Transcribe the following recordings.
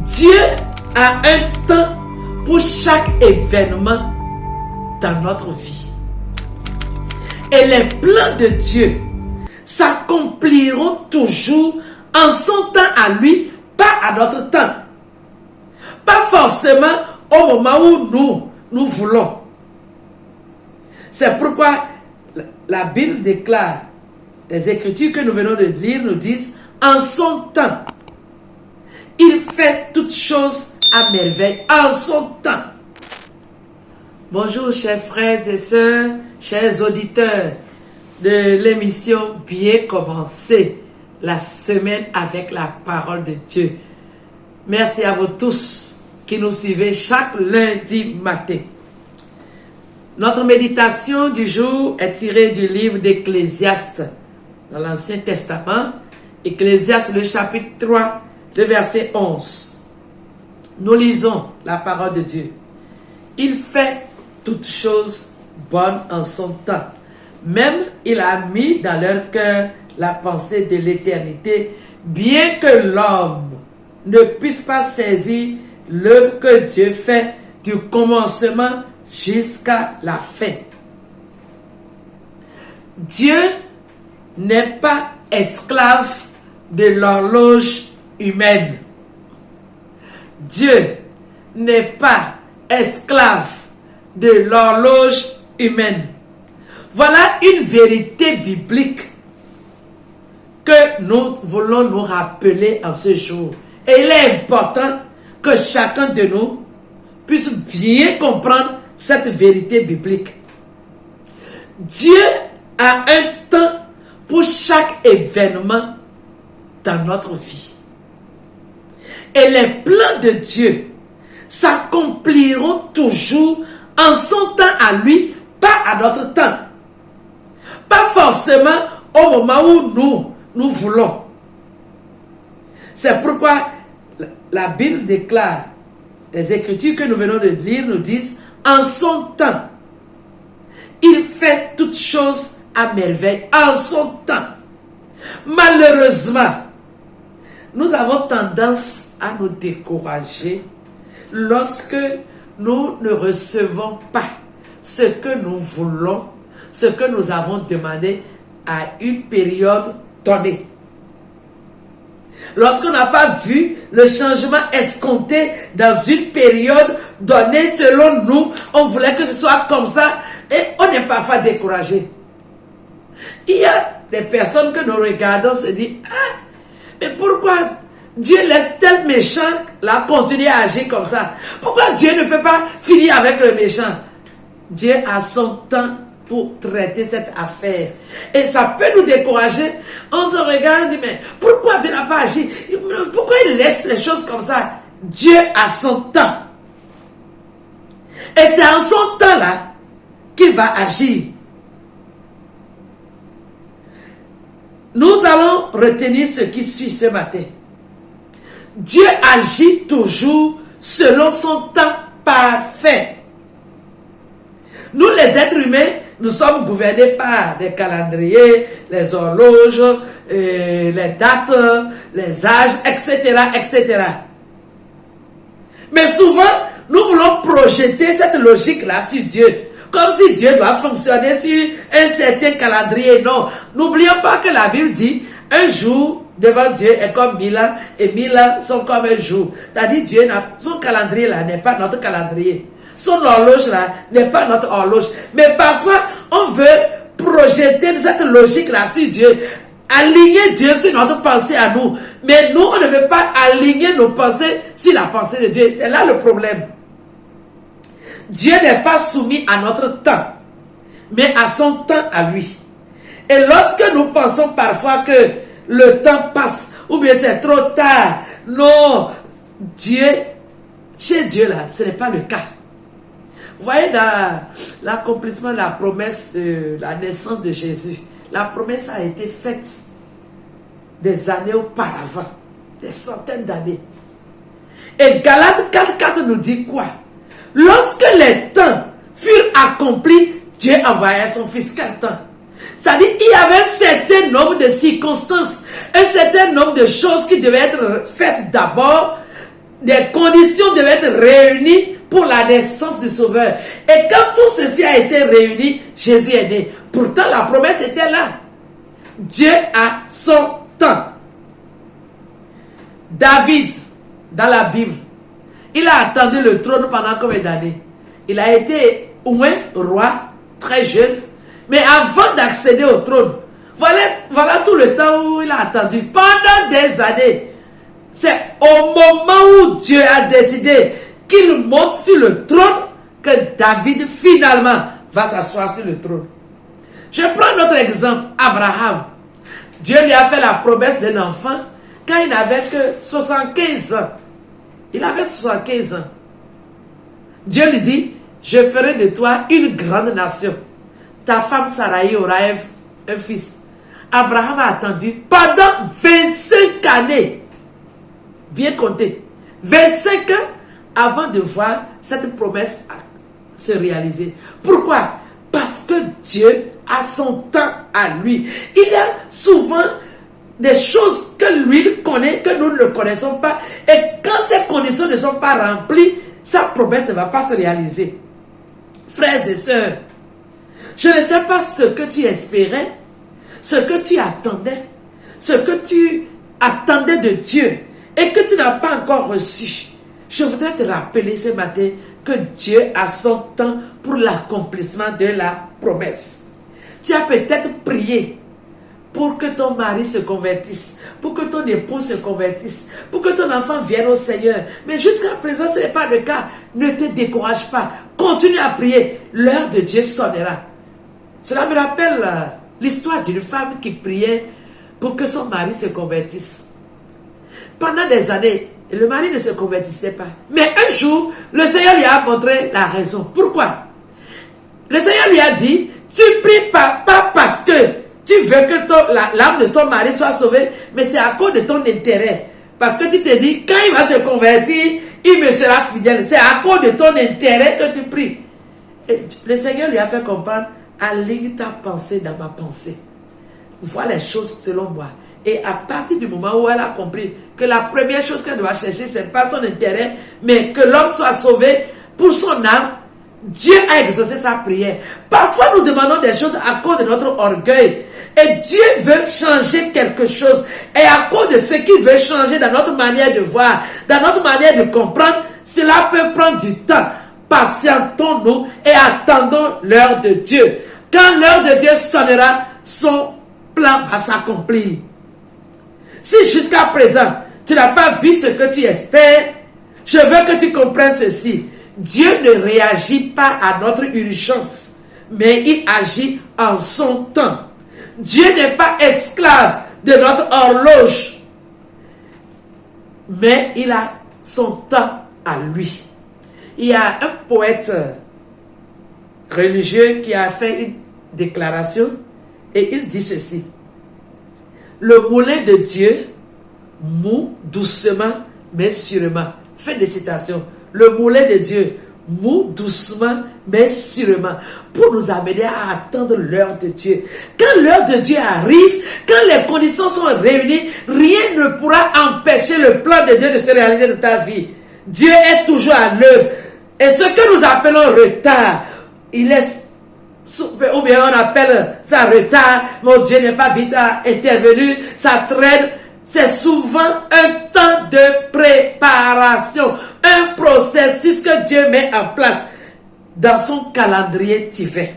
Dieu a un temps pour chaque événement dans notre vie. Et les plans de Dieu s'accompliront toujours en son temps à lui, pas à notre temps. Pas forcément au moment où nous voulons. C'est pourquoi la Bible déclare, les Écritures que nous venons de lire nous disent, en son temps, il fait toutes choses à merveille, en son temps. Bonjour chers frères et sœurs, chers auditeurs de l'émission Bien commencer la semaine avec la parole de Dieu. Merci à vous tous qui nous suivez chaque lundi matin. Notre méditation du jour est tirée du livre d'Ecclésiaste dans l'Ancien Testament, Ecclésiaste le chapitre 3, le verset 11. Nous lisons la parole de Dieu. Il fait toutes choses bonnes en son temps. Même il a mis dans leur cœur la pensée de l'éternité, bien que l'homme ne puisse pas saisir l'œuvre que Dieu fait du commencement jusqu'à la fin. Dieu n'est pas esclave de l'horloge humaine. Dieu n'est pas esclave de l'horloge humaine. Voilà une vérité biblique que nous voulons nous rappeler en ce jour. Et il est important que chacun de nous puisse bien comprendre cette vérité biblique. Dieu a un temps pour chaque événement dans notre vie. Et les plans de Dieu s'accompliront toujours en son temps à lui, pas à notre temps. Pas forcément au moment où nous voulons. C'est pourquoi la Bible déclare, les Écritures que nous venons de lire nous disent, en son temps, il fait toutes choses à merveille, en son temps. Malheureusement, nous avons tendance à nous décourager lorsque nous ne recevons pas ce que nous voulons, ce que nous avons demandé à une période donnée. Lorsqu'on n'a pas vu le changement escompté dans une période donnée selon nous, on voulait que ce soit comme ça et on est parfois découragé. Il y a des personnes que nous regardons se disent, ah, mais pourquoi Dieu laisse tel méchant là continuer à agir comme ça? Pourquoi Dieu ne peut pas finir avec le méchant? Dieu a son temps pour traiter cette affaire. Et ça peut nous décourager. On se regarde et dit, mais pourquoi Dieu n'a pas agi? Pourquoi il laisse les choses comme ça? Dieu a son temps. Et c'est en son temps là qu'il va agir. Nous allons retenir ce qui suit ce matin. Dieu agit toujours selon son temps parfait. Nous les êtres humains, nous sommes gouvernés par les calendriers, les horloges, les dates, les âges, etc., etc. Mais souvent, nous voulons projeter cette logique-là sur Dieu. Comme si Dieu doit fonctionner sur un certain calendrier. Non, n'oublions pas que la Bible dit, un jour devant Dieu est comme 1000 ans, et 1000 ans sont comme un jour. C'est-à-dire, Dieu son calendrier là n'est pas notre calendrier. Son horloge là n'est pas notre horloge. Mais parfois, on veut projeter cette logique là sur Dieu. Aligner Dieu sur notre pensée à nous. Mais nous, on ne veut pas aligner nos pensées sur la pensée de Dieu. C'est là le problème. Dieu n'est pas soumis à notre temps, mais à son temps à lui. Et lorsque nous pensons parfois que le temps passe, ou bien c'est trop tard, non, Dieu, chez Dieu là, ce n'est pas le cas. Vous voyez dans l'accomplissement de la promesse de la naissance de Jésus, la promesse a été faite des années auparavant, des centaines d'années. Et Galates 4.4 nous dit quoi? Lorsque les temps furent accomplis, Dieu envoya son fils. Quel temps? C'est-à-dire il y avait un certain nombre de circonstances, un certain nombre de choses qui devaient être faites d'abord des conditions devaient être réunies pour la naissance du Sauveur. Et quand tout ceci a été réuni, Jésus est né. Pourtant, la promesse était là. Dieu a son temps. David, dans la Bible, il a attendu le trône pendant combien d'années? Il a été roi, très jeune, mais avant d'accéder au trône, voilà tout le temps où il a attendu. Pendant des années, c'est au moment où Dieu a décidé qu'il monte sur le trône que David finalement va s'asseoir sur le trône. Je prends notre exemple, Abraham. Dieu lui a fait la promesse d'un enfant quand il n'avait que 75 ans. Il avait 75 ans. Dieu lui dit, je ferai de toi une grande nation. Ta femme Sarai aura un fils. Abraham a attendu pendant 25 années. Bien compté. 25 ans avant de voir cette promesse se réaliser. Pourquoi? Parce que Dieu a son temps à lui. Il y a souvent des choses que lui connaît, que nous ne connaissons pas. Et quand ces conditions ne sont pas remplies, sa promesse ne va pas se réaliser. Frères et sœurs, je ne sais pas ce que tu espérais, ce que tu attendais, ce que tu attendais de Dieu et que tu n'as pas encore reçu. Je voudrais te rappeler ce matin que Dieu a son temps pour l'accomplissement de la promesse. Tu as peut-être prié pour que ton mari se convertisse, pour que ton épouse se convertisse, pour que ton enfant vienne au Seigneur. Mais jusqu'à présent, ce n'est pas le cas. Ne te décourage pas. Continue à prier. L'heure de Dieu sonnera. Cela me rappelle l'histoire d'une femme qui priait pour que son mari se convertisse. Pendant des années, le mari ne se convertissait pas. Mais un jour, le Seigneur lui a montré la raison. Pourquoi? Le Seigneur lui a dit, tu pries pas parce que tu veux que l'âme de ton mari soit sauvée, mais c'est à cause de ton intérêt. Parce que tu te dis, quand il va se convertir, il me sera fidèle. C'est à cause de ton intérêt que tu pries. Et le Seigneur lui a fait comprendre, aligne ta pensée dans ma pensée. Vois les choses selon moi. Et à partir du moment où elle a compris que la première chose qu'elle doit chercher, ce n'est pas son intérêt, mais que l'homme soit sauvé pour son âme, Dieu a exaucé sa prière. Parfois, nous demandons des choses à cause de notre orgueil. Et Dieu veut changer quelque chose. Et à cause de ce qu'il veut changer dans notre manière de voir, dans notre manière de comprendre, cela peut prendre du temps. Patientons-nous et attendons l'heure de Dieu. Quand l'heure de Dieu sonnera, son plan va s'accomplir. Si jusqu'à présent, tu n'as pas vu ce que tu espères, je veux que tu comprennes ceci. Dieu ne réagit pas à notre urgence, mais il agit en son temps. Dieu n'est pas esclave de notre horloge, mais il a son temps à lui. Il y a un poète religieux qui a fait une déclaration et il dit ceci. Le moulin de Dieu moud doucement mais sûrement. Fin de citation. Le moulin de Dieu moud doucement mais sûrement, pour nous amener à attendre l'heure de Dieu. Quand l'heure de Dieu arrive, quand les conditions sont réunies, rien ne pourra empêcher le plan de Dieu de se réaliser dans ta vie. Dieu est toujours à l'œuvre. Et ce que nous appelons retard, il est, ou bien on appelle ça retard, mon Dieu n'est pas vite intervenu, ça traîne. C'est souvent un temps de préparation, un processus que Dieu met en place dans son calendrier divin.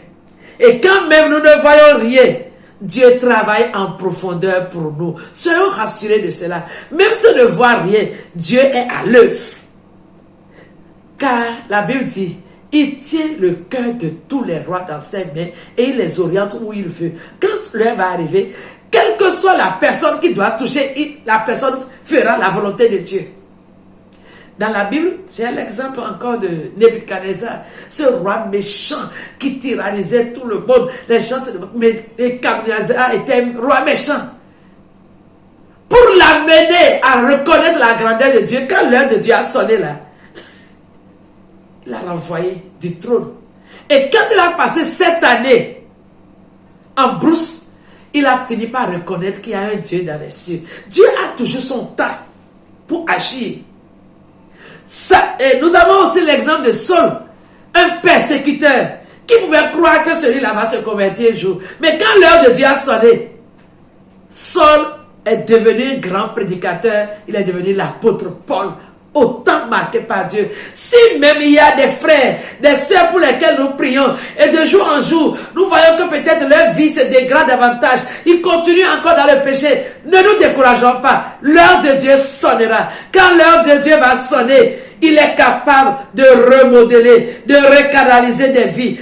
Et quand même nous ne voyons rien, Dieu travaille en profondeur pour nous. Soyons rassurés de cela. Même si on ne voit rien, Dieu est à l'œuvre. Car la Bible dit, il tient le cœur de tous les rois dans ses mains et il les oriente où il veut. Quand l'heure va arriver, quelle que soit la personne qui doit toucher, la personne fera la volonté de Dieu. Dans la Bible, j'ai l'exemple encore de Nebuchadnezzar, ce roi méchant qui tyrannisait tout le monde. Les gens se demandent, mais Nebuchadnezzar était un roi méchant. Pour l'amener à reconnaître la grandeur de Dieu, quand l'heure de Dieu a sonné là, il l'a renvoyé du trône. Et quand il a passé 7 années en brousse, il a fini par reconnaître qu'il y a un Dieu dans les cieux. Dieu a toujours son temps pour agir. Et nous avons aussi l'exemple de Saul, un persécuteur, qui pouvait croire que celui-là va se convertir un jour. Mais quand l'heure de Dieu a sonné, Saul est devenu un grand prédicateur, il est devenu l'apôtre Paul, autant marqué par Dieu. Si même il y a des frères, des sœurs pour lesquels nous prions, et de jour en jour, nous voyons que peut-être leur vie se dégrade davantage, ils continuent encore dans le péché, ne nous décourageons pas. L'heure de Dieu sonnera. Quand l'heure de Dieu va sonner, il est capable de remodeler, de recanaliser des vies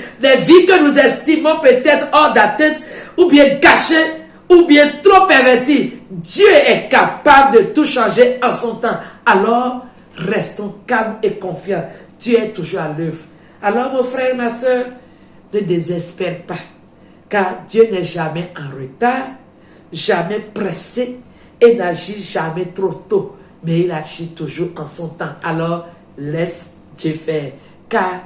que nous estimons peut-être hors d'atteinte, ou bien gâchées, ou bien trop perverties. Dieu est capable de tout changer en son temps. Alors, restons calmes et confiants. Dieu est toujours à l'œuvre. Alors, mon frère, ma soeur, ne désespère pas, car Dieu n'est jamais en retard, jamais pressé et n'agit jamais trop tôt, mais il agit toujours en son temps. Alors, laisse Dieu faire, car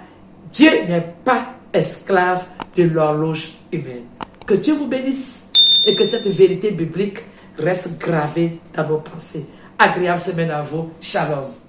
Dieu n'est pas esclave de l'horloge humaine. Que Dieu vous bénisse et que cette vérité biblique reste gravée dans nos pensées. Agréable semaine à vous. Shalom.